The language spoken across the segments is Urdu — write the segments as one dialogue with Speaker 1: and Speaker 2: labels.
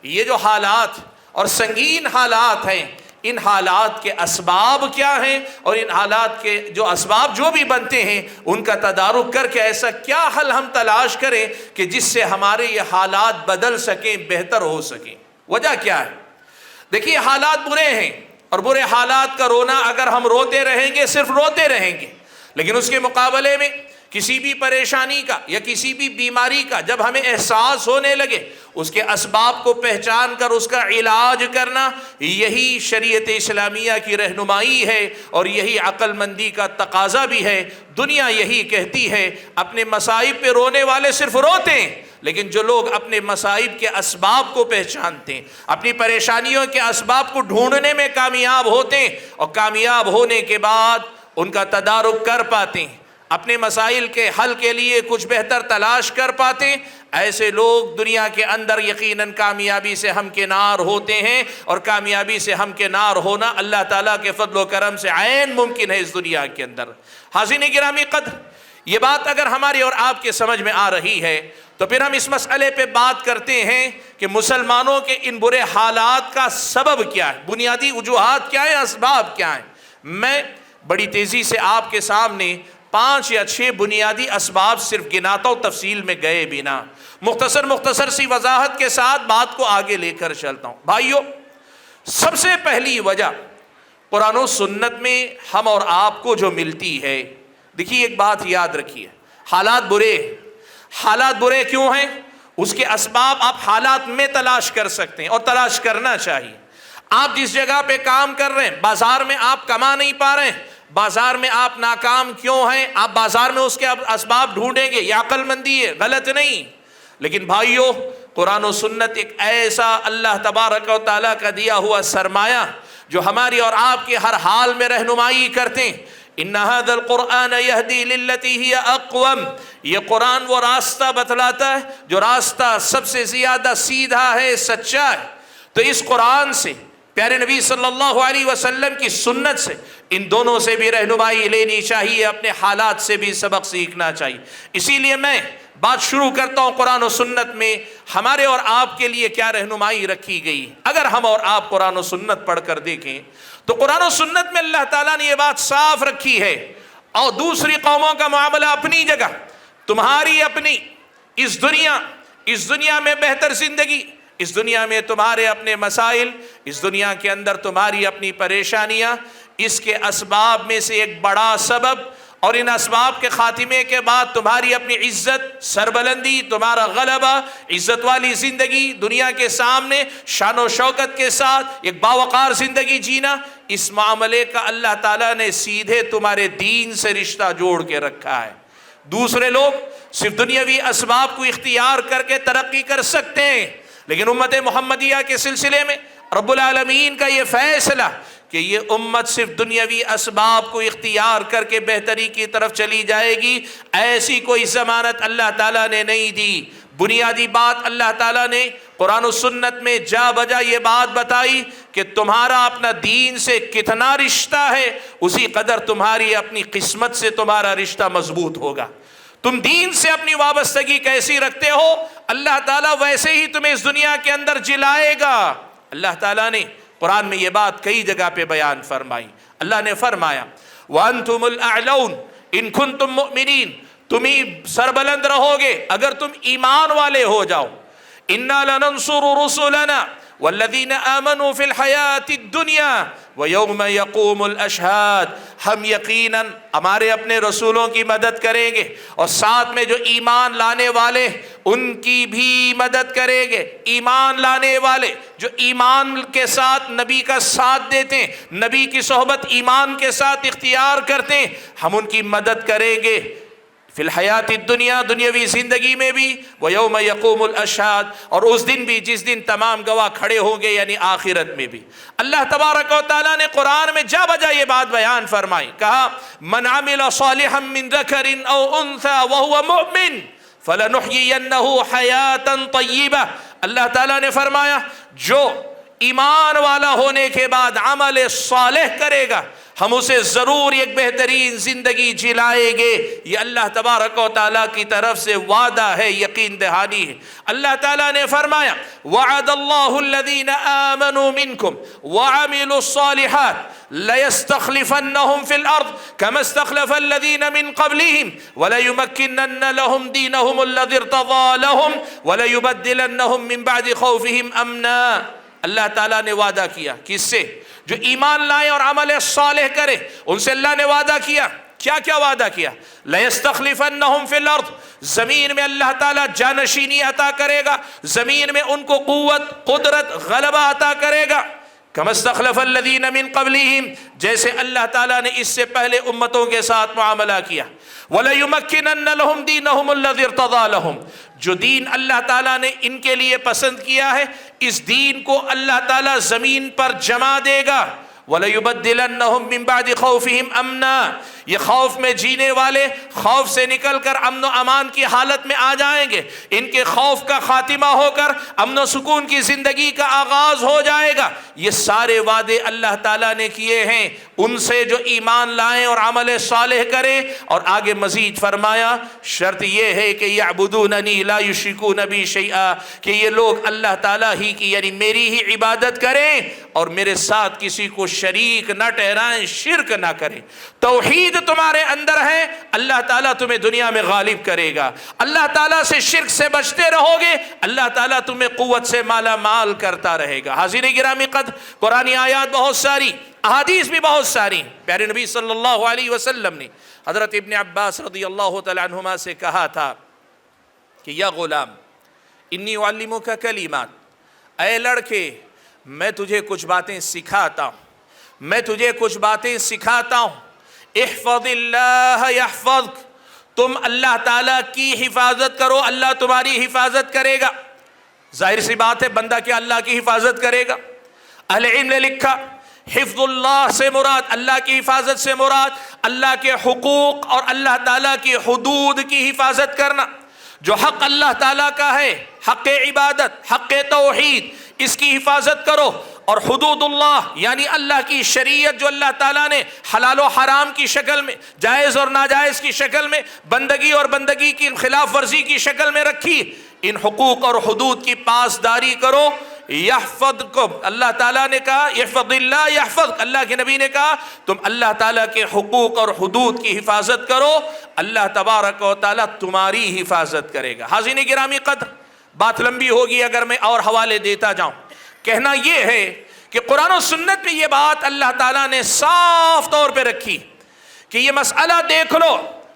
Speaker 1: یہ جو حالات اور سنگین حالات ہیں، ان حالات کے اسباب کیا ہیں، اور ان حالات کے جو اسباب جو بھی بنتے ہیں ان کا تدارک کر کے ایسا کیا حل ہم تلاش کریں کہ جس سے ہمارے یہ حالات بدل سکیں، بہتر ہو سکیں۔ وجہ کیا ہے؟ دیکھیے حالات برے ہیں، اور برے حالات کا رونا اگر ہم روتے رہیں گے، صرف روتے رہیں گے، لیکن اس کے مقابلے میں کسی بھی پریشانی کا یا کسی بھی بیماری کا جب ہمیں احساس ہونے لگے، اس کے اسباب کو پہچان کر اس کا علاج کرنا، یہی شریعت اسلامیہ کی رہنمائی ہے اور یہی عقل مندی کا تقاضا بھی ہے۔ دنیا یہی کہتی ہے، اپنے مصائب پہ رونے والے صرف روتے ہیں، لیکن جو لوگ اپنے مصائب کے اسباب کو پہچانتے ہیں، اپنی پریشانیوں کے اسباب کو ڈھونڈنے میں کامیاب ہوتے ہیں، اور کامیاب ہونے کے بعد ان کا تدارک کر پاتے ہیں، اپنے مسائل کے حل کے لیے کچھ بہتر تلاش کر پاتے ہیں، ایسے لوگ دنیا کے اندر یقیناً کامیابی سے ہمکنار ہوتے ہیں، اور کامیابی سے ہمکنار ہونا اللہ تعالیٰ کے فضل و کرم سے عین ممکن ہے اس دنیا کے اندر۔ حاضرین گرامی قدر، یہ بات اگر ہماری اور آپ کے سمجھ میں آ رہی ہے تو پھر ہم اس مسئلے پہ بات کرتے ہیں کہ مسلمانوں کے ان برے حالات کا سبب کیا ہے، بنیادی وجوہات کیا ہیں، اسباب کیا ہیں۔ میں بڑی تیزی سے آپ کے سامنے 5 یا 6 بنیادی اسباب صرف گناتا ہوں، تفصیل میں گئے بنا، مختصر سی وضاحت کے ساتھ بات کو آگے لے کر چلتا ہوں۔ بھائیو، سب سے پہلی وجہ قرآن و سنت میں ہم اور آپ کو جو ملتی ہے، دیکھیے ایک بات یاد رکھیے، حالات برے کیوں ہیں، اس کے اسباب آپ حالات میں تلاش کر سکتے ہیں، اور تلاش کرنا چاہیے۔ آپ جس جگہ پہ کام کر رہے ہیں، بازار میں آپ کما نہیں پا رہے ہیں، بازار میں آپ ناکام کیوں ہیں، آپ بازار میں اس کے اسباب ڈھونڈیں گے، یہ عقل مندی ہے، غلط نہیں۔ لیکن بھائیو، قرآن و سنت ایک ایسا اللہ تبارک و تعالیٰ کا دیا ہوا سرمایہ جو ہماری اور آپ کے ہر حال میں رہنمائی کرتے ہیں۔ ان هذا القرآن يهدي للتي هي اقوم، یہ قرآن وہ راستہ بتلاتا ہے جو راستہ سب سے زیادہ سیدھا ہے، سچا ہے۔ تو اس قرآن سے، پیارے نبی صلی اللہ علیہ وسلم کی سنت سے، ان دونوں سے بھی رہنمائی لینی چاہیے، اپنے حالات سے بھی سبق سیکھنا چاہیے۔ اسی لیے میں بات شروع کرتا ہوں، قرآن و سنت میں ہمارے اور آپ کے لیے کیا رہنمائی رکھی گئی۔ اگر ہم اور آپ قرآن و سنت پڑھ کر دیکھیں تو قرآن و سنت میں اللہ تعالیٰ نے یہ بات صاف رکھی ہے، اور دوسری قوموں کا معاملہ اپنی جگہ، تمہاری اپنی اس دنیا میں بہتر زندگی، اس دنیا میں تمہارے اپنے مسائل، اس دنیا کے اندر تمہاری اپنی پریشانیاں، اس کے اسباب میں سے ایک بڑا سبب، اور ان اسباب کے خاتمے کے بعد تمہاری اپنی عزت، سربلندی، تمہارا غلبہ، عزت والی زندگی، دنیا کے سامنے شان و شوکت کے ساتھ ایک باوقار زندگی جینا، اس معاملے کا اللہ تعالیٰ نے سیدھے تمہارے دین سے رشتہ جوڑ کے رکھا ہے۔ دوسرے لوگ صرف دنیاوی اسباب کو اختیار کر کے ترقی کر سکتے ہیں، لیکن امت محمدیہ کے سلسلے میں رب العالمین کا یہ فیصلہ کہ یہ امت صرف دنیاوی اسباب کو اختیار کر کے بہتری کی طرف چلی جائے گی، ایسی کوئی ضمانت اللہ تعالیٰ نے نہیں دی۔ بنیادی بات اللہ تعالیٰ نے قرآن و سنت میں جا بجا یہ بات بتائی کہ تمہارا اپنا دین سے کتنا رشتہ ہے، اسی قدر تمہاری اپنی قسمت سے تمہارا رشتہ مضبوط ہوگا۔ تم دین سے اپنی وابستگی کیسی رکھتے ہو، اللہ تعالیٰ ویسے ہی تمہیں اس دنیا کے اندر جلائے گا۔ اللہ تعالیٰ نے قرآن میں یہ بات کئی جگہ پہ بیان فرمائی۔ اللہ نے فرمایا وَأَنْتُمُ الْأَعْلَوْنَ إِن كُنْتُم مُؤْمِنِينَ، تم ہی سربلند رہو گے اگر تم ایمان والے ہو جاؤ۔ إِنَّا لَنَنْصُرُ رُسُلَنَا وَالَّذِينَ آمَنُوا فِي الْحَيَاةِ الدُّنْيَا وَيَوْمَ يَقُومُ الْأَشْهَادُ، ہم یقیناً ہمارے اپنے رسولوں کی مدد کریں گے، اور ساتھ میں جو ایمان لانے والے ان کی بھی مدد کریں گے۔ ایمان لانے والے جو ایمان کے ساتھ نبی کا ساتھ دیتے ہیں، نبی کی صحبت ایمان کے ساتھ اختیار کرتے ہیں، ہم ان کی مدد کریں گے فی الحیات الدنیا، دنیاوی زندگی میں بھی، ویوم یقوم الاشہاد، اور اس دن بھی جس دن تمام گواہ کھڑے ہوں گے، یعنی آخرت میں بھی۔ اللہ تبارک و تعالیٰ نے قرآن میں جا بجا یہ بات بیان فرمائی، کہا من عمل صالحا من ذکر او انثى وهو مؤمن فلنحیینہ حیاتا طیبہ۔ اللہ تعالیٰ نے فرمایا جو ایمان والا ہونے کے بعد عمل صالح کرے گا، ہم اسے ضرور ایک بہترین زندگی جلائیں گے۔ یہ اللہ تبارک و تعالیٰ کی طرف سے وعدہ ہے، یقین دہانی ہے۔ اللہ تعالیٰ نے فرمایا وعد اللہ الذین آمنوا منکم وعملوا الصالحات لَيَسْتَخْلِفَنَّهُمْ فِي الْأَرْضِ كَمَا اسْتَخْلَفَ الَّذِينَ مِنْ قَبْلِهِمْ وَلَيُمَكِّنَنَّ لَهُمْ دِينَهُمُ الَّذِي ارْتَضَىٰ لَهُمْ وَلَيُبَدِّلَنَّهُمْ مِنْ بَعْدِ خَوْفِهِمْ أَمْنًا۔ اللہ تعالیٰ نے وعدہ کیا کس سے؟ جو ایمان لائے اور عمل صالح کرے، ان سے اللہ نے وعدہ کیا۔ کیا کیا وعدہ کیا؟ لَيَسْتَخْلِفَنَّهُمْ فِي الْأَرْضِ، زمین میں اللہ تعالیٰ جانشینی عطا کرے گا، زمین میں ان کو قوت، قدرت، غلبہ عطا کرے گا۔ كَمَا اسْتَخْلَفَ الَّذِينَ مِنْ قَبْلِهِمْ، جیسے اللہ تعالیٰ نے اس سے پہلے امتوں کے ساتھ معاملہ کیا۔ وَلَيُمَكِّنَنَّ لَهُمْ دِينَهُمُ الَّذِي ارْتَضَىٰ لَهُمْ، جو دین اللہ تعالیٰ نے ان کے لیے پسند کیا ہے، اس دین کو اللہ تعالیٰ زمین پر جما دے گا۔ وَلَيُبَدِّلَنَّهُمْ مِنْ بَعْدِ خَوْفِهِمْ أَمْنًا، یہ خوف میں جینے والے خوف سے نکل کر امن و امان کی حالت میں آ جائیں گے، ان کے خوف کا خاتمہ ہو کر امن و سکون کی زندگی کا آغاز ہو جائے گا۔ یہ سارے وعدے اللہ تعالیٰ نے کیے ہیں ان سے جو ایمان لائیں اور عمل صالح کریں۔ اور آگے مزید فرمایا شرط یہ ہے کہ یعبدوننی لا یشرکون بی شیئا، کہ یہ لوگ اللہ تعالیٰ ہی کی یعنی میری ہی عبادت کریں اور میرے ساتھ کسی کو شریک نہ ٹھہرائیں، شرک نہ کریں۔ توحید تمہارے اندر ہے، اللہ تعالیٰ تمہیں دنیا میں غالب کرے گا۔ اللہ تعالیٰ سے شرک سے بچتے رہو گے، اللہ تعالیٰ تمہیں قوت سے مالا مال کرتا رہے گا۔ حاضرین گرامی قدر، قرآنی آیات بہت ساری، احادیث بھی بہت ساری۔ پیارے نبی صلی اللہ علیہ وسلم نے حضرت ابن عباس رضی اللہ تعالیٰ عنہما سے کہا تھا کہ یا غلام انی اعلمک کلمات، اے لڑکے میں تجھے کچھ باتیں سکھاتا ہوں، میں تجھے کچھ باتیں سکھاتا ہوں۔ احفظ اللہ یحفظک، تم اللہ تعالیٰ کی حفاظت کرو، اللہ تمہاری حفاظت کرے گا۔ ظاہر سی بات ہے بندہ کیا اللہ کی حفاظت کرے گا؟ اہل علم نے لکھا حفظ اللہ سے مراد، اللہ کی حفاظت سے مراد اللہ کے حقوق اور اللہ تعالیٰ کی حدود کی حفاظت کرنا۔ جو حق اللہ تعالیٰ کا ہے، حق عبادت، حق توحید، اس کی حفاظت کرو۔ اور حدود اللہ یعنی اللہ کی شریعت جو اللہ تعالیٰ نے حلال و حرام کی شکل میں، جائز اور ناجائز کی شکل میں، بندگی اور بندگی کی خلاف ورزی کی شکل میں رکھی، ان حقوق اور حدود کی پاسداری کرو۔ یحفظکم، اللہ تعالیٰ نے کہا یحفظ اللہ یحفظک، اللہ کے نبی نے کہا تم اللہ تعالیٰ کے حقوق اور حدود کی حفاظت کرو، اللہ تبارک و تعالیٰ تمہاری حفاظت کرے گا۔ حاضرین گرامی قدر، بات لمبی ہوگی اگر میں اور حوالے دیتا جاؤں۔ کہنا یہ ہے کہ قرآن و سنت میں یہ بات اللہ تعالیٰ نے صاف طور پہ رکھی کہ یہ مسئلہ دیکھ لو،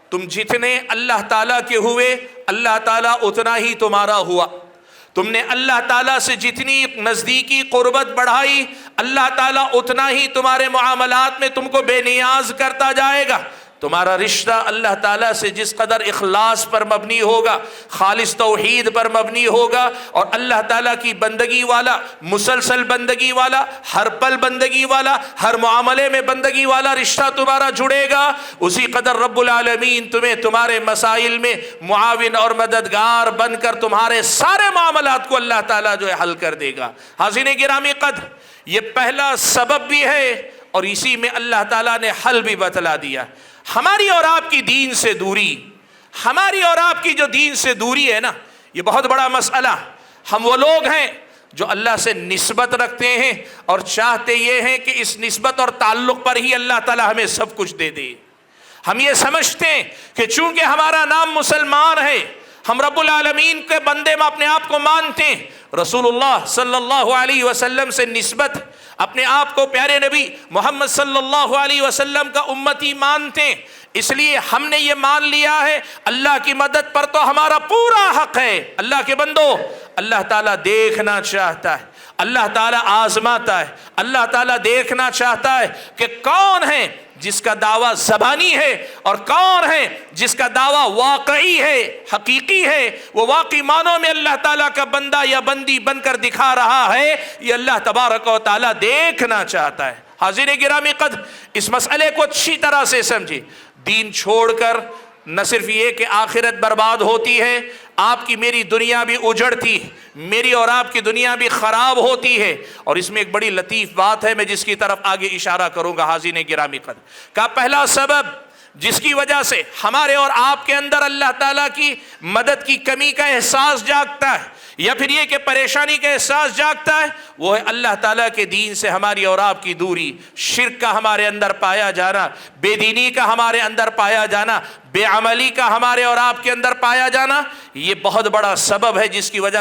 Speaker 1: تم جتنے اللہ تعالیٰ کے ہوئے اللہ تعالیٰ اتنا ہی تمہارا ہوا۔ تم نے اللہ تعالیٰ سے جتنی نزدیکی قربت بڑھائی، اللہ تعالیٰ اتنا ہی تمہارے معاملات میں تم کو بے نیاز کرتا جائے گا۔ تمہارا رشتہ اللہ تعالیٰ سے جس قدر اخلاص پر مبنی ہوگا، خالص توحید پر مبنی ہوگا اور اللہ تعالیٰ کی بندگی والا، مسلسل بندگی والا، ہر پل بندگی والا، ہر معاملے میں بندگی والا رشتہ تمہارا جڑے گا، اسی قدر رب العالمین تمہیں تمہارے مسائل میں معاون اور مددگار بن کر تمہارے سارے معاملات کو اللہ تعالیٰ جو ہے حل کر دے گا۔ حاضرین گرامی قدر، یہ پہلا سبب بھی ہے اور اسی میں اللہ تعالیٰ نے حل بھی بتلا دیا۔ ہماری اور آپ کی دین سے دوری، ہماری اور آپ کی جو دین سے دوری ہے نا، یہ بہت بڑا مسئلہ۔ ہم وہ لوگ ہیں جو اللہ سے نسبت رکھتے ہیں اور چاہتے یہ ہیں کہ اس نسبت اور تعلق پر ہی اللہ تعالیٰ ہمیں سب کچھ دے دے۔ ہم یہ سمجھتے ہیں کہ چونکہ ہمارا نام مسلمان ہے، ہم رب العالمین کے بندے میں اپنے آپ کو مانتے ہیں، رسول اللہ صلی اللہ علیہ وسلم سے نسبت، اپنے آپ کو پیارے نبی محمد صلی اللہ علیہ وسلم کا امتی مانتے ہیں، اس لیے ہم نے یہ مان لیا ہے اللہ کی مدد پر تو ہمارا پورا حق ہے۔ اللہ کے بندو، اللہ تعالیٰ دیکھنا چاہتا ہے، اللہ تعالیٰ آزماتا ہے، اللہ تعالیٰ دیکھنا چاہتا ہے کہ کون ہے جس کا دعویٰ زبانی ہے اور کون ہے جس کا دعویٰ واقعی ہے، حقیقی ہے، وہ واقعی معنوں میں اللہ تعالیٰ کا بندہ یا بندی بن کر دکھا رہا ہے، یہ اللہ تبارک و تعالیٰ دیکھنا چاہتا ہے۔ حاضرین گرامی قدر، اس مسئلے کو اچھی طرح سے سمجھے۔ دین چھوڑ کر نہ صرف یہ کہ آخرت برباد ہوتی ہے، آپ کی میری دنیا بھی اجڑتی ہے، میری اور آپ کی دنیا بھی خراب ہوتی ہے۔ اور اس میں ایک بڑی لطیف بات ہے، میں جس کی طرف آگے اشارہ کروں گا حاضرین گرامی قدر، کا پہلا سبب جس کی وجہ سے ہمارے اور آپ کے اندر اللہ تعالیٰ کی مدد کی کمی کا احساس جاگتا ہے، یا پھر یہ کہ پریشانی کا احساس جاگتا ہے، وہ ہے اللہ تعالیٰ کے دین سے ہماری اور آپ کی دوری، شرک کا ہمارے اندر پایا جانا، بے دینی کا ہمارے اندر پایا جانا، بے عملی کا ہمارے اور آپ کے اندر پایا جانا۔ یہ بہت بڑا سبب ہے جس کی وجہ